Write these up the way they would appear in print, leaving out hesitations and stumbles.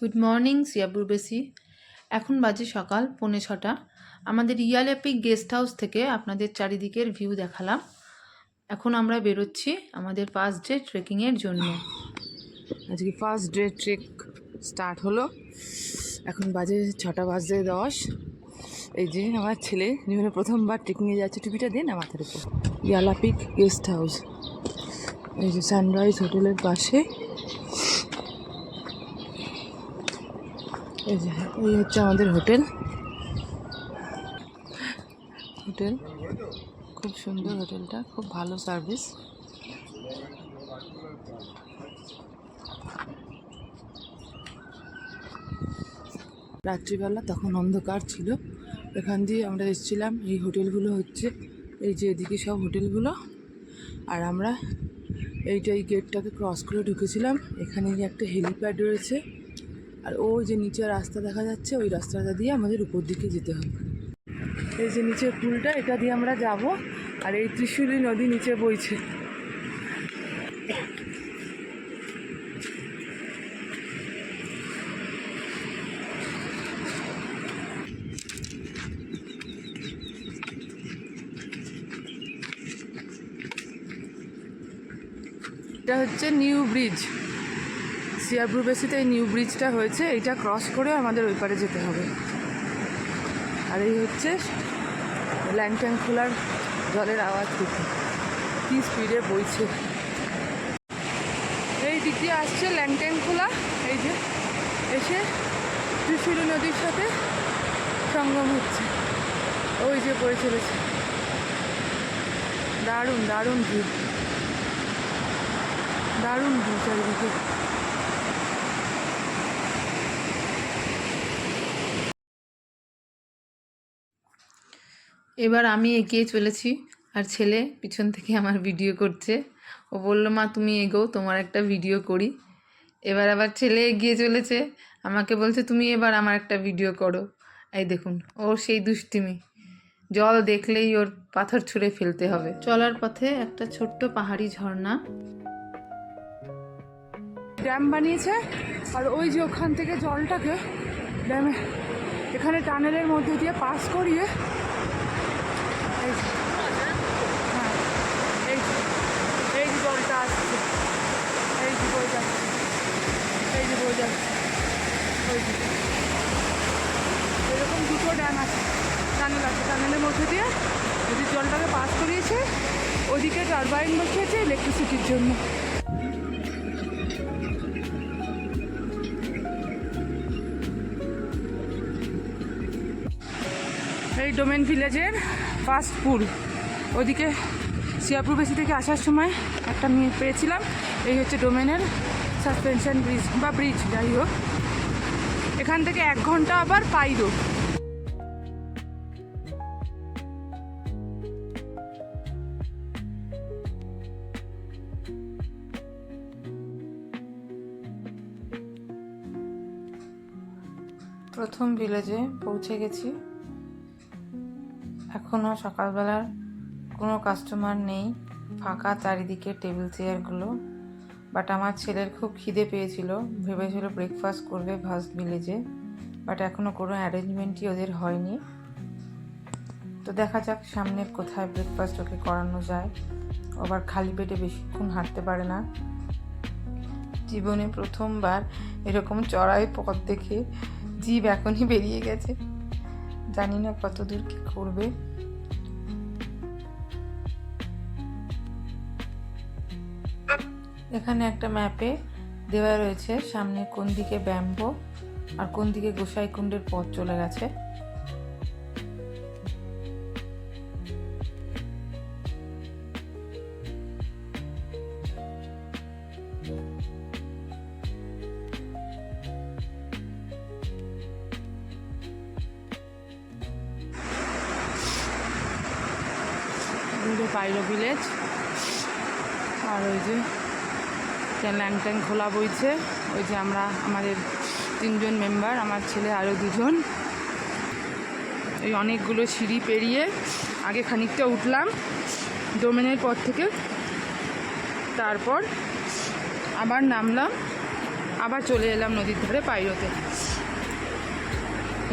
Good morning সিয়াপুরবেসি। এখন বাজে সকাল 6:45। আমাদের ইয়ালাপিক গেস্ট হাউস থেকে আপনাদের চারিদিকের ভিউ দেখালাম। এখন আমরা বেরোচ্ছি আমাদের ফার্স্ট ডে ট্রেকিংয়ের জন্য। আজকে ফার্স্ট ডে ট্রেক স্টার্ট হলো। এখন বাজে 6:10। এই যে আমার ছেলে জীবনে প্রথমবার ট্রেকিংয়ে যাচ্ছে। টুপিটা দেন না মাথার উপর। ইয়ালাপিক গেস্ট হাউস, এই যে সানরাইজ হোটেলের পাশে। এই যে এই হচ্ছে আমাদের হোটেল। খুব সুন্দর হোটেলটা, খুব ভালো সার্ভিস। রাত্রিবেলা তখন অন্ধকার ছিল। এখান দিয়ে আমরা এসেছিলাম। এই হোটেলগুলো হচ্ছে এই যে এদিকে সব হোটেলগুলো, আর আমরা এই গেটটাকে ক্রস করে ঢুকেছিলাম। এখানে একটা হেলিপ্যাড রয়েছে, আর ওই যে নিচে রাস্তা দেখা যাচ্ছে, ওই রাস্তাটা দিয়ে আমাদের উপর দিকে যেতে হবে। এই যে নিচে পুলটা, এটা দিয়ে আমরা যাব। আর এই ত্রিশুলী নদী নিচে বইছে। এটা হচ্ছে নিউ ব্রিজ। সিয়াপুরবেসিতে এই নিউ ব্রিজটা হয়েছে। এইটা ক্রস করে আমাদের ওই পারে যেতে হবে। আর এই হচ্ছে ল্যাংট্যাং খোলার জলের আওয়াজ দেখুন কী স্পিডে বইছে। এই দিক দিয়ে আসছে ল্যাংট্যাং খোলা। এই যে এসে ত্রিশুলী নদীর সাথে সঙ্গম হচ্ছে। ওই যে বয়ে চলেছে। দারুণ দারুণ ভিউ, দারুণ ভিউ চারিদিকে। এবার আমি এগিয়ে চলেছি, আর ছেলে পিছন থেকে আমার ভিডিও করছে। ও বলল, মা তুমি এগোও, তোমার একটা ভিডিও করি। এবার আবার ছেলে এগিয়ে চলেছে, আমাকে বলছে তুমি এবার আমার একটা ভিডিও করো। এই দেখুন ওর সেই দুষ্টিমি, জল দেখলেই ওর পাথর ছুঁড়ে ফেলতে হবে। চলার পথে একটা ছোট্ট পাহাড়ি ঝর্ণা, ড্যাম বানিয়েছে। আর ওই যে ওখান থেকে জলটাকে ড্যামে এখানে টানেলের মধ্যে দিয়ে পাস করিয়ে এই যে জলটা আসছে, এই যে বয়ে যাচ্ছে, এই যে বয়ে যাচ্ছে ওই দিকে। এরকম দুটো ড্যাম আছে, টানেল আছে। টানেলের মধ্যে দিয়ে যদি জলটাকে পাস করিয়েছে, ওদিকে টারবাইন বসিয়েছে ইলেকট্রিসিটির জন্য। এই ডোমেন ভিলেজের ফার্স্ট পুল। ওদিকে সিয়াপুরবেসি থেকে আসার সময় একটা পেয়েছিলাম। এই হচ্ছে ডোমেনের সাসপেনশন ব্রিজ বা ব্রিজ, যাই হোক। এখান থেকে 1 ঘন্টা আবার পাইরো। প্রথম ভিলেজে পৌঁছে গেছি। এখনও সকালবেলার কোনো কাস্টমার নেই, ফাঁকা চারিদিকে টেবিল চেয়ারগুলো। বাট আমার ছেলের খুব খিদে পেয়েছিল, ভেবেছিল ব্রেকফাস্ট করবে ফার্স্ট ভিলেজে, বাট এখনও কোনো অ্যারেঞ্জমেন্টই ওদের হয়নি। তো দেখা যাক সামনে কোথায় ব্রেকফাস্ট ওকে করানো যায়। আবার খালি পেটে বেশিক্ষণ হাঁটতে পারে না। জীবনে প্রথমবার এরকম চড়াই পথ দেখে জিভ এখনই বেরিয়ে গেছে, জানি না কত দূর কী করবে। এখানে একটা ম্যাপে দেওয়া রয়েছে সামনে কোন দিকে ব্যাম্বো আর কোন দিকে গোসাইকুণ্ডের পথ চলে গেছে। পাইরো ভিলেজ, আর ওই যে ল্যাংট্যাং খোলা বইছে। ওই যে আমরা আমাদের 3 জন মেম্বার, আমার ছেলে আরও 2 জন। এই অনেকগুলো সিঁড়ি পেরিয়ে আগে খানিকটা উঠলাম ডোমেনের পর থেকে, তারপর আবার নামলাম আবার চলে এলাম নদীর ধারে পাইরোতে।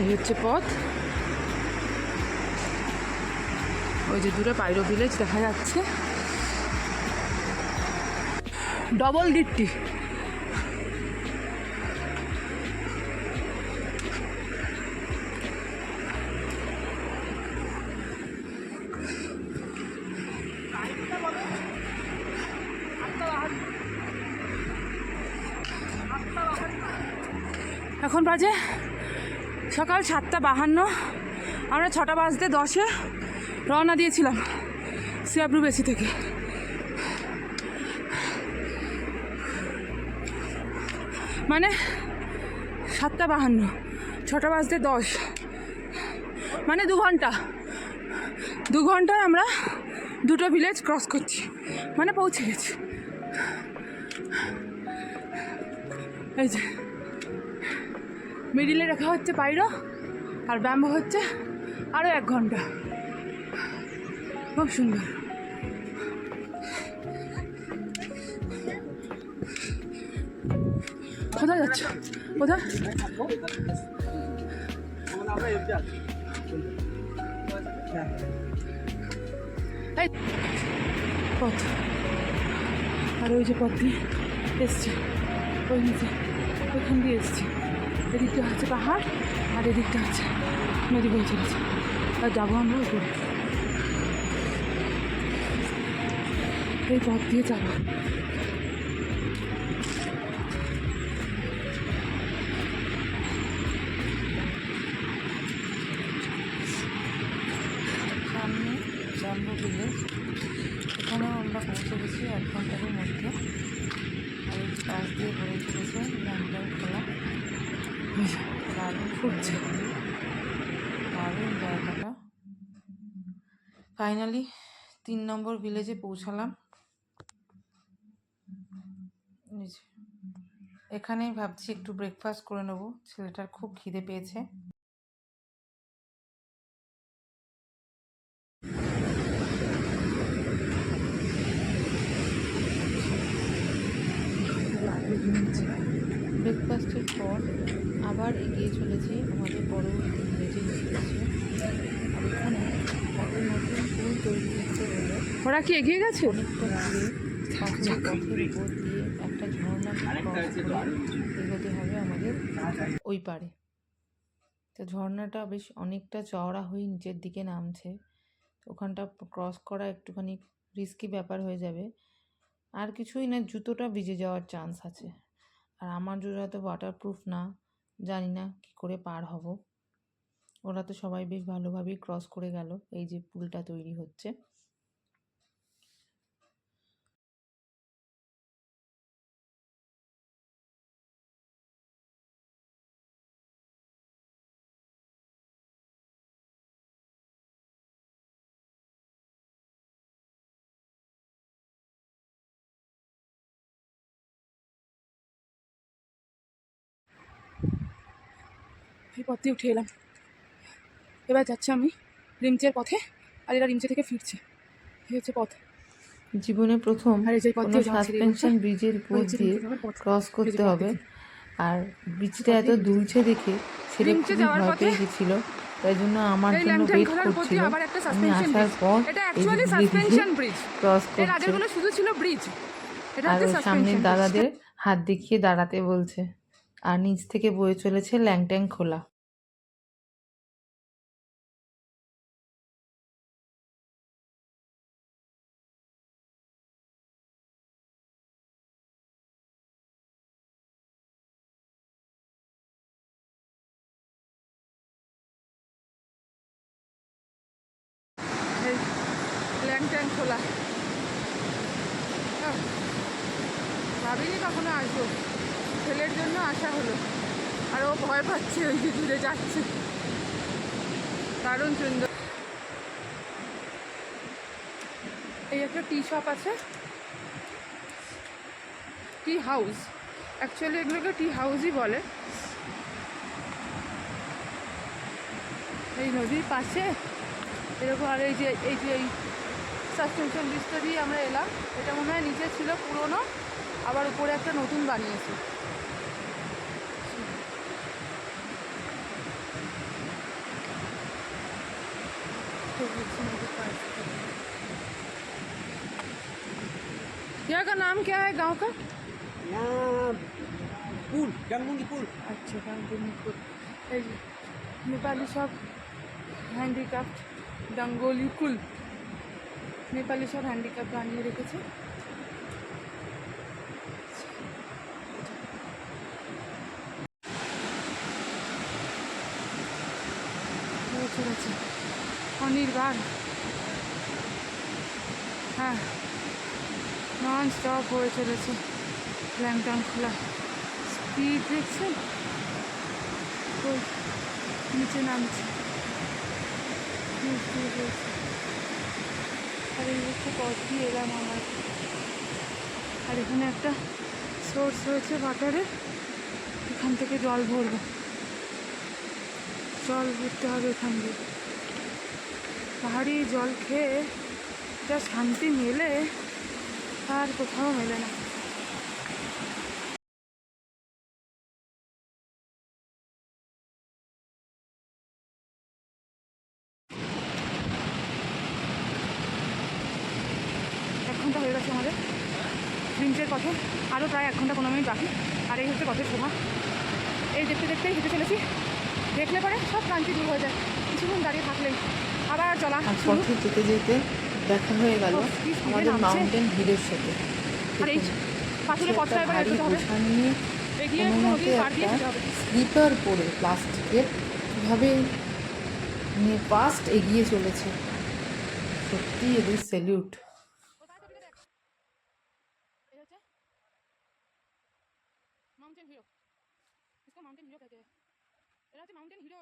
এই হচ্ছে পথ, ওই যে দূরে পাইরো ভিলেজ দেখা যাচ্ছে, ডবল ডিট্টি। এখন বাজে সকাল 7:52। আমরা 6:10 রওনা দিয়েছিলাম সিয়াব্রুবেসি থেকে। মানে 7:52, 6:10, মানে 2 ঘন্টা। 2 ঘন্টায় আমরা 2টো ভিলেজ ক্রস করছি, মানে পৌঁছে গেছি। এই যে মিডিলে রেখা হচ্ছে পাইরো, আর ব্যাম্বো হচ্ছে আরও 1 ঘন্টা। খুব সুন্দর। কোথায় যাচ্ছ? কোথায়? পথ, আর ওই যে পথ দিয়ে এসছে, ওই নিচে ওইখান দিয়ে এসছি। এদিকটা হচ্ছে পাহাড়, আর এদিকটা হচ্ছে নদী বয়ে চলেছে। আর যাবো আমরা উপরে, এই পথ দিয়ে যাবো। সামনে জাম্বো ভিলেজ, এখানেও আমরা পৌঁছে গেছি 1 ঘন্টার মধ্যে। আর এই পাশ দিয়ে বয়ে চলেছে ল্যাংটং খোলা। দারুণ ফুটছে, দারুণ জায়গাটা। ফাইনালি 3 নম্বর ভিলেজে পৌঁছালাম। এখানেই ভাবছি একটু ব্রেকফাস্ট করে নেবো, ছেলেটার খুব খিদে পেয়েছে। ব্রেকফাস্টের পর আবার এগিয়ে চলেছি আমাদের পরবর্তী ভিলেজে এসেছি। আর এখানে একটা নতুন পুল তৈরি করতে হলে ওরা কি এগিয়ে গেছে? অনেকটা দূরে কাঁচা পথের উপর দিয়ে একটা ঝর্ণা ক্রস করে এগোতে হবে আমাদের ওই পারে। তো ঝর্ণাটা বেশ অনেকটা চওড়া হয়ে নিচের দিকে নামছে। ওখানটা ক্রস করা একটুখানি রিস্কি ব্যাপার হয়ে যাবে। আর কিছুই না, জুতোটা ভিজে যাওয়ার চান্স আছে। আর আমার জুতো তো ওয়াটারপ্রুফ না, জানি না কী করে পার হব। ওরা তো সবাই বেশ ভালোভাবেই ক্রস করে গেল। এই যে পুলটা তৈরি হচ্ছে, এই পথ দিয়ে উঠে এলাম। এবার যাচ্ছি আমি রিমচের পথে, আর এরা রিমচে থেকে ফিরছে। এই হচ্ছে পথ। জীবনে প্রথম আর এই যে পথ কোনো দিয়ে যাওয়া ছেড়ে সাসপেনশন গেছে, ব্রিজের উপর ওই যে দিয়ে রিমচে যাওয়ার পথ। ক্রস এই যে করতে পথ হবে। দেখি। আর ব্রিজটা এত দুলছে দেখে ছেলে রিমচে খুবই যাওয়ার ভয় পথে পেয়ে গেছিলো, তাই জন্য আমার এই জন্য ল্যাংটং ওয়েট খোলার উপর করছিল। দিয়ে আবার একটা আমি সাসপেনশন আসার ব্রিজ। পর এটা এই যে অ্যাকচুয়ালি ধীরে ধীরে সাসপেনশন ব্রিজ। ক্রস এর আগে করছে। গুলো শুধু ছিল ব্রিজ, এটা আর হচ্ছে ওর সামনের সাসপেনশন ব্রিজ। দাদাদের হাত দেখিয়ে দাঁড়াতে বলছে। আর নিচ থেকে বয়ে চলেছে ল্যাংট্যাং খোলা। এই ল্যাংটং খোলা, ভাবিনি কখনো আসবো। ছেলের জন্য আসা হলো, আর ও ভয় পাচ্ছে, ওই যে দূরে যাচ্ছে। দারুণ সুন্দর। এই একটা টি শপ আছে, টি হাউস। অ্যাকচুয়ালি এগুলোকে টি হাউসই বলে। এই নদীর পাশে এরকম। আর এই যে এই সাসপেনশন ব্রিজটা দিয়ে আমরা এলাম। এটা মনে হয় নিচে ছিল পুরনো, আবার উপরে একটা নতুন বানিয়েছে। यहाँ का नाम क्या है गांव का? यहाँ पुल डांगमुंगी पुल। अच्छा डांगोलीपुर। এই যে নেপালি সব হ্যান্ডিক্রাফট ডাঙ্গোলি কুল, নেপালি সব হ্যান্ডিক্রাফট বানিয়ে রেখেছে। চলেছে অনির্বাণ, হ্যাঁ নন স্টপ হয়ে চলেছে। ল্যাংটাং খোলা স্পিড দেখছেন, ওই নিচে নামছে স্পিড হয়েছে। আর এই হচ্ছে পথ দিয়ে এলাম আমার। আর এখানে একটা সোর্স হয়েছে ওয়াটারের, এখান থেকে জল ভরবো, জল ভরতে হবে এখান দিয়ে। পাহাড়ি জল খেয়ে যা শান্তি মেলে আর কোথাও মেলে না। এক ঘন্টা হয়ে গেছে আমাদের রিঞ্চের পথে, আরও প্রায় 1 ঘন্টা 15 মিনিট বাকি। আর এই হচ্ছে পথের শোভা, এই দেখতে দেখতেই হেঁটে চলেছি। দেখলে পরে সব ক্লান্তি দূর হয়ে যায় কিছুক্ষণ দাঁড়িয়ে থাকলেই। আবার চলা আর শুরু। পথে যেতে যেতে দেখা হয়ে গেল ও, কি speed এ আমাদের নামছে। মাউন্টেন হিরের সাথে। আর এই পাথুরে পথটা এবার ভারী এগোতে হবে, বোঝা নিয়ে এগিয়ে কোনো কোনো মতে নদীর পাড় দিয়ে একটা যেতে হবে। স্লিপার পরে প্লাস্টিকের কীভাবে নিয়ে ফাস্ট এগিয়ে চলেছে, সত্যি এদের স্যালিউট। মাউন্টেন হিরো, इसको माउंटेन हीरो कहते हैं। এরা হচ্ছে মাউন্টেন হিরো।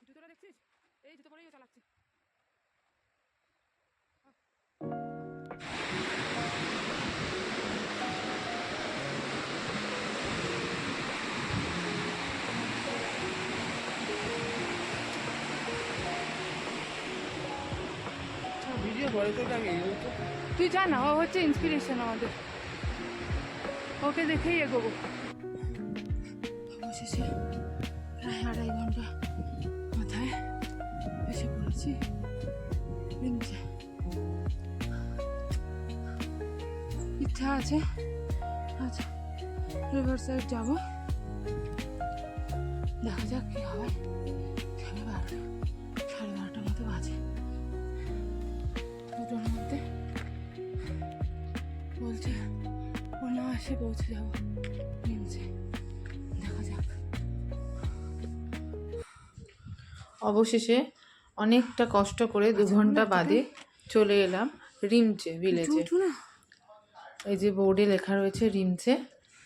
জুতোটা দেখছিস, এই জুতো পরেই ও চালাচ্ছে। ভিডিও করে তো লাগে তুই যা না, ও হচ্ছে ইন্সপিরেশন আমাদের, ওকে দেখেই এগোবো। অবশেষে প্রায় 2.5 ঘন্টা মাথায় এসে পড়েছি রিঞ্চে। ইচ্ছা আছে আচ্ছা রিভার সাইড যাবো, দেখা যাক কি হয়। 12:30 মতো বাজে, দুটোর মধ্যে বলছে অনায়াসে পৌঁছে যাবো নিমছে, দেখা যাক। অবশেষে অনেকটা কষ্ট করে 2 ঘন্টা বাদে চলে এলাম রিমচে ভিলেজে। উঠু না, এই যে বোর্ডে লেখা রয়েছে রিমচে,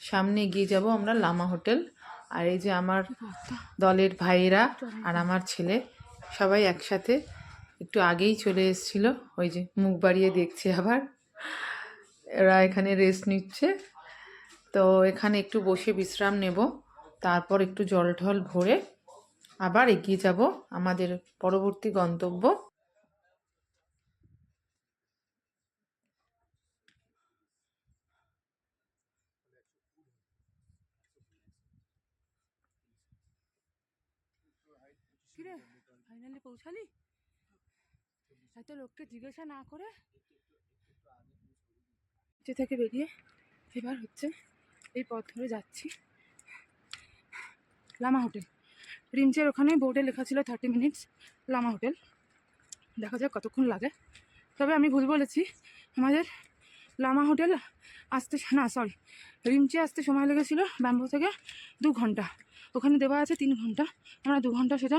সামনে এগিয়ে যাব আমরা লামা হোটেল। আর এই যে আমার দলের ভাইয়েরা আর আমার ছেলে সবাই একসাথে একটু আগেই চলে এসেছিল, ওই যে মুখ বাড়িয়ে দেখছে আবার। এরা এখানে রেস্ট নিচ্ছে, তো এখানে একটু বসে বিশ্রাম নেব, তারপর একটু জল ঢল ভরে আবার এগিয়ে যাব আমাদের পরবর্তী গন্তব্য। কিরে ফাইনালি পৌঁছালি? এত লোককে জিজ্ঞাসা না করে যে থেকে বেরিয়ে এবার হচ্ছে এই পথ ধরে যাচ্ছি লামা হোটেল। রিঞ্চের ওখানে বোর্ডে লেখা ছিল 30 মিনিটস লামা হোটেল, দেখা যাক কতক্ষণ লাগে। তবে আমি ভুল বলেছি, আমাদের লামা হোটেল আসতে না সরি রিমচে আসতে সময় লেগেছিল ব্যাম্বো থেকে 2 ঘন্টা, ওখানে দেওয়া আছে 3 ঘন্টা। আমরা 2 ঘন্টা সেটা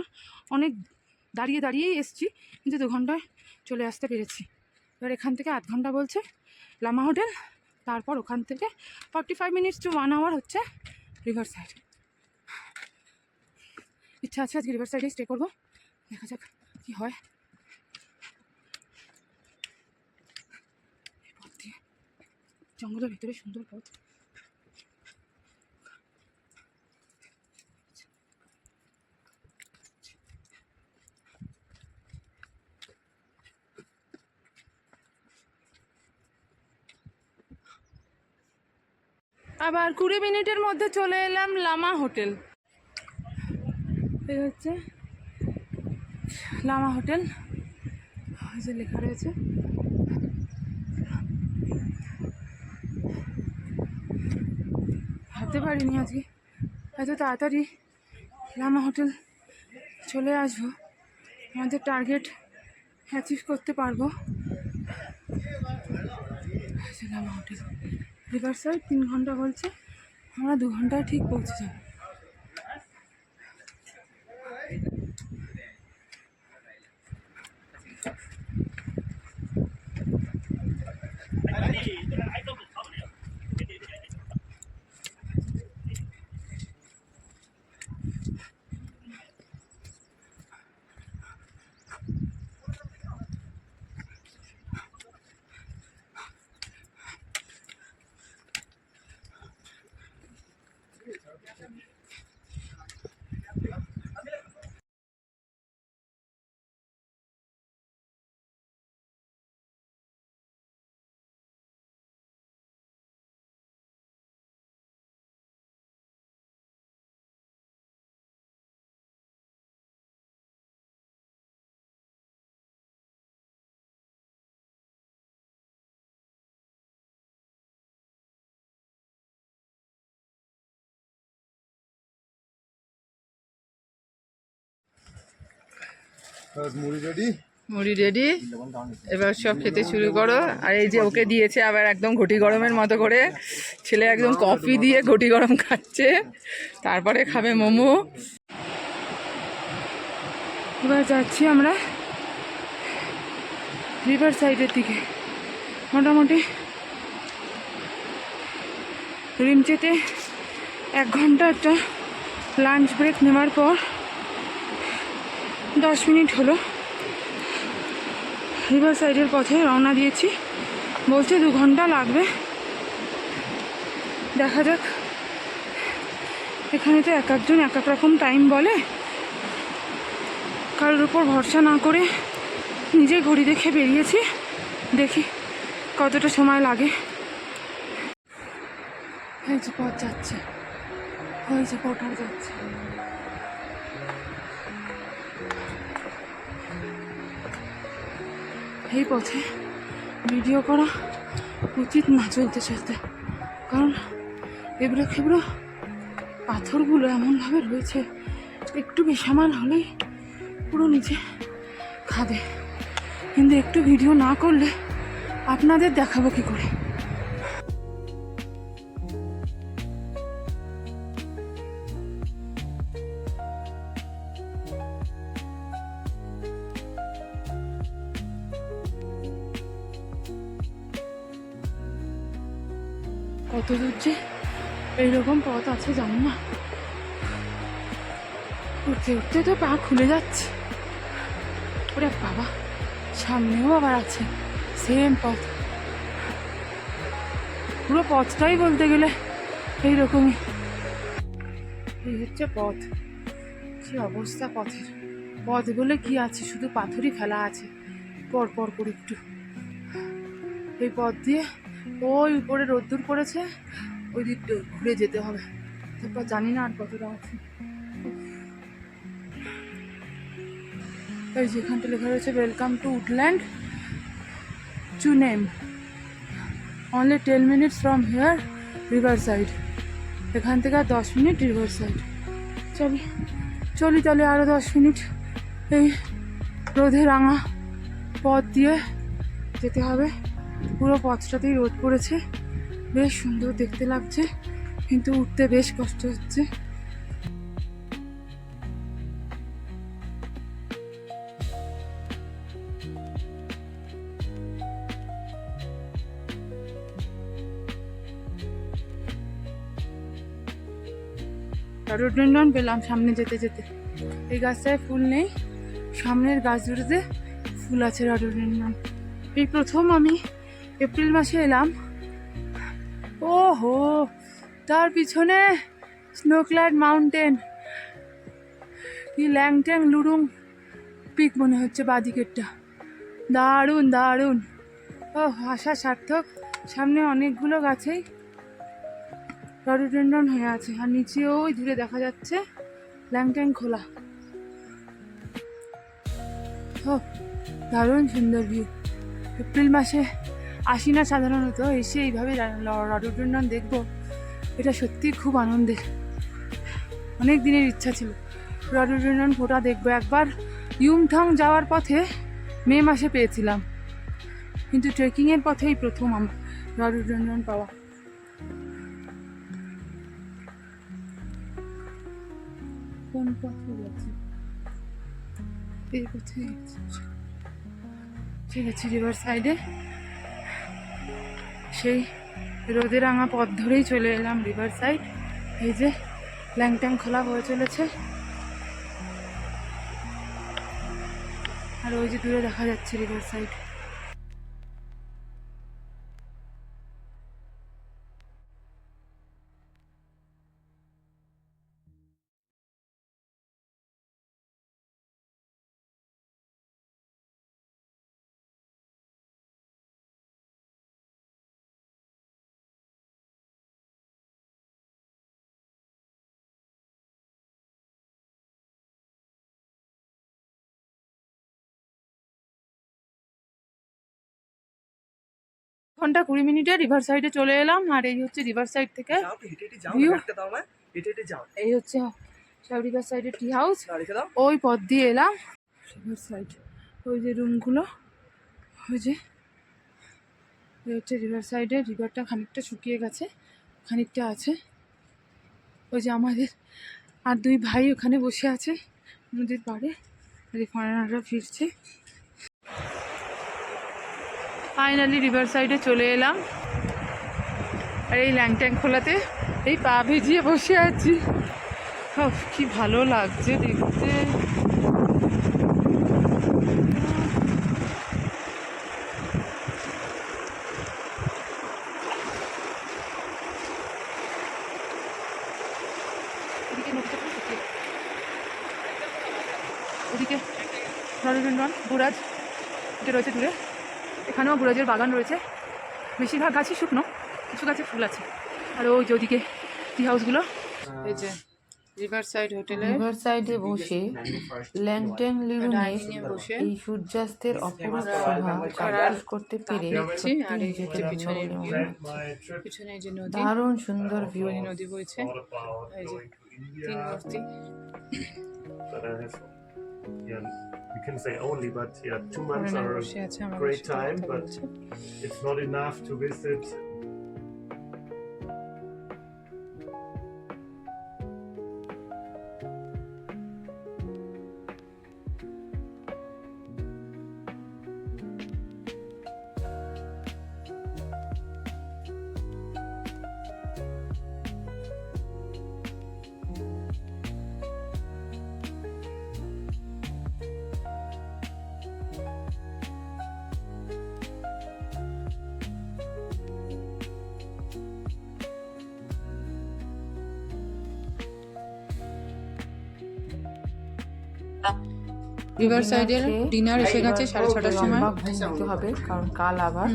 অনেক দাঁড়িয়ে দাঁড়িয়েই এসছি, কিন্তু 2 ঘন্টায় চলে আসতে পেরেছি। এবার এখান থেকে 8 ঘন্টা বলছে লামা হোটেল, তারপর ওখান থেকে 45 মিনিটস টু 1 আওয়ার হচ্ছে রিভার সাইড। ইচ্ছা আছে আজকে রিভার সাইডে স্টে করবো, দেখা যাক কী হয়। এই পথ দিয়ে জঙ্গলের ভিতরে সুন্দর পথ। আবার 20 মিনিটের মধ্যে চলে এলাম লামা হোটেল। এই হচ্ছে লামা হোটেল, ওই যে লেখা রয়েছে। ভাবতে পারিনি আজকে এত তাড়াতাড়ি লামা হোটেল চলে আসবো, আমাদের টার্গেট অ্যাচিভ করতে পারবো। লামা হোটেল রিভার সাইড 3 ঘন্টা বলছে, আমরা 2 ঘন্টায় ঠিক পৌঁছে যাবো। মুড়ি রেডি, এবার সব খেতে শুরু করো। আর এই যে ওকে দিয়েছে আবার একদম ঘটি গরমের মতো করে, ছেলে একদম কফি দিয়ে ঘটি গরম খাচ্ছে, তারপরে খাবে মোমো। এবার যাচ্ছি আমরা রিভার সাইডের দিকে। মোটামুটি রিমচেতে 1 ঘন্টা একটা লাঞ্চ ব্রেক নেওয়ার পর 10 মিনিট হলো রিভার সাইডের পথে রওনা দিয়েছি। বলছে 2 ঘন্টা লাগবে, দেখা যাক। এখানে তো এক একজন এক এক রকম টাইম বলে, কারোর উপর ভরসা না করে নিজে ঘড়ি দেখে বেরিয়েছি, দেখি কতটা সময় লাগে। এই যে পথ যাচ্ছে, ওই যে কোটার যাচ্ছে। এই পথে ভিডিও করা উচিত না চলতে চলতে, কারণ এবড়ো খেবড়ো পাথরগুলো এমনভাবে রয়েছে, একটু বেসামাল হলেই পুরো নিচে খাদে। কিন্তু একটু ভিডিও না করলে আপনাদের দেখাবো কি করে। কত দূর যে এইরকম পথ আছে জানি না, উঠতে উঠতে তো পা খুলে যাচ্ছে। ওরে বাবা, সামনেও আবার আছে সেম পথ, পুরো পথটাই বলতে গেলে এইরকমই। এই হচ্ছে পথ, কি অবস্থা পথের। পথ বলে কি আছে, শুধু পাথরই ফেলা আছে পর পর করে একটু। এই পথ দিয়ে ওই উপরে রোদ্দুর পড়েছে, ওই দিকটা ঘুরে যেতে হবে, তারপর জানি না আর কতটা আছে। এই যেখানটা লেখা রয়েছে ওয়েলকাম টু উডল্যান্ড চুনেম, only 10 minutes from here river side. এখান থেকে আর 10 মিনিট রিভার সাইড। চলি তাহলে আরও 10 মিনিট এই রোদে রাঙা পথ দিয়ে যেতে হবে। পুরো পথটাতেই রোদ পড়েছে, বেশ সুন্দর দেখতে লাগছে, কিন্তু উঠতে বেশ কষ্ট হচ্ছে। রডোডেনড্রন পেলাম সামনে যেতে যেতে। এই গাছটায় ফুল নেই, সামনের গাছ দুটোতে ফুল আছে রডোডেনড্রন। এই প্রথম আমি এপ্রিল মাসে এলাম। ও হো, তার পিছনে স্নোক্ল্যাড মাউন্টেন, কি ল্যাংট্যাং লুরুং পিক মনে হচ্ছে বাদিকেরটা। দারুণ দারুণ, ও আশা সার্থক। সামনে অনেকগুলো গাছেই রডোডেনড্রন হয়ে আছে, আর নিচে ওই দূরে দেখা যাচ্ছে ল্যাংট্যাং খোলা। ও দারুণ সুন্দর ভিউ। এপ্রিল মাসে আসি না সাধারণত, এসে এইভাবে রডোডেনড্রন দেখবো, এটা সত্যি খুব আনন্দের। অনেক দিনের ইচ্ছা ছিল রডোডেনড্রন ফোটা দেখবো। একবার ইয়ুমথাং যাওয়ার পথে মে মাসে পেয়েছিলাম, কিন্তু ট্রেকিংয়ের পথেই প্রথম আমার রডোডেনড্রন পাওয়া। কোন পথে গেছে? এই পথে গেছে। ঠিক আছে, রিভার সাইডে সেই রোদে রাঙা পথ ধরেই চলে এলাম রিভার সাইড। এই যে ল্যাংট্যাং খোলা হয়ে চলেছে, আর ওই যে দূরে দেখা যাচ্ছে রিভার সাইড। ঘন্টা 20 মিনিটে রিভার সাইডে চলে এলাম, আর এই হচ্ছে রিভার সাইড থেকে ভিউ। এই হচ্ছে সব রিভার সাইডের টি হাউস। ওই পথ দিয়ে এলাম রিভার সাইড। ওই যে রুমগুলো, ওই যে এই হচ্ছে রিভার সাইডে। রিভারটা খানিকটা শুকিয়ে গেছে, খানিকটা আছে। ওই যে আমাদের আর দুই ভাই ওখানে বসে আছে নদীর পাড়ে, আর এই ফরেনাররা ফিরছে। ফাইনালি রিভার সাইডে চলে এলাম, আর এই ল্যাংট্যাং খোলাতে এই পা ভিজিয়ে বসে আছি। কি ভালো লাগছে দেখতে। ওদিকে রডোডেনড্রন, বুরাজ এটা রয়েছে দূরে। এখানেও বুরাজের বাগান রয়েছে, বেশিরভাগ গাছই শুকনো, কিছু গাছে ফুল আছে। আর ওই যে ওদিকে টি হাউসগুলো। এই যে রিভার সাইড হোটেলে রিভার সাইডে বসে ল্যাংট্যাং লিরুনের বসে এই সূর্যাস্তের অপরূপ শোভা চাক্ষুষ করতে পেরে দেখছি। আর এই নিজেকে হচ্ছে ধন্য পিছনে বলে মনে হচ্ছে। পিছনে এই যে নদী, দারুণ সুন্দর ভিউ। নদী বইছে। এই যে তিন মূর্তি। But I have, yeah, we can say only, but yeah, 2 months are বসে আছে a আমার great সাথে time, কথা but বলছে। it's not enough to visit. River সাইডের ডিনার এসে গেছে 6:30টার সময়। ঘুমতে হবে কারণ কাল আবার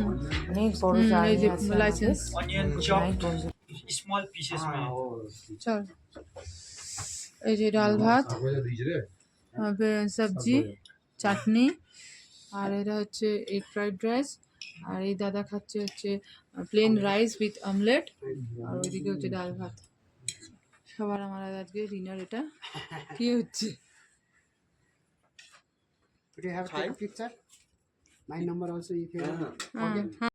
অনেক বড় এই জার্নি যে আছে licence. Onion chopped, small pieces में চল, এই যে ডাল ভাত, সবজি, চাটনি, আর এটা হচ্ছে এগ ফ্রাইড রাইস। আর এই দাদা খাচ্ছে হচ্ছে প্লেন রাইস উইথ অমলেট, আর ওইদিকে হচ্ছে ডাল ভাত। সবার আমার আজকে ডিনার এটা। কি হচ্ছে? Could you have a picture? My number also, if you হ্যাঁ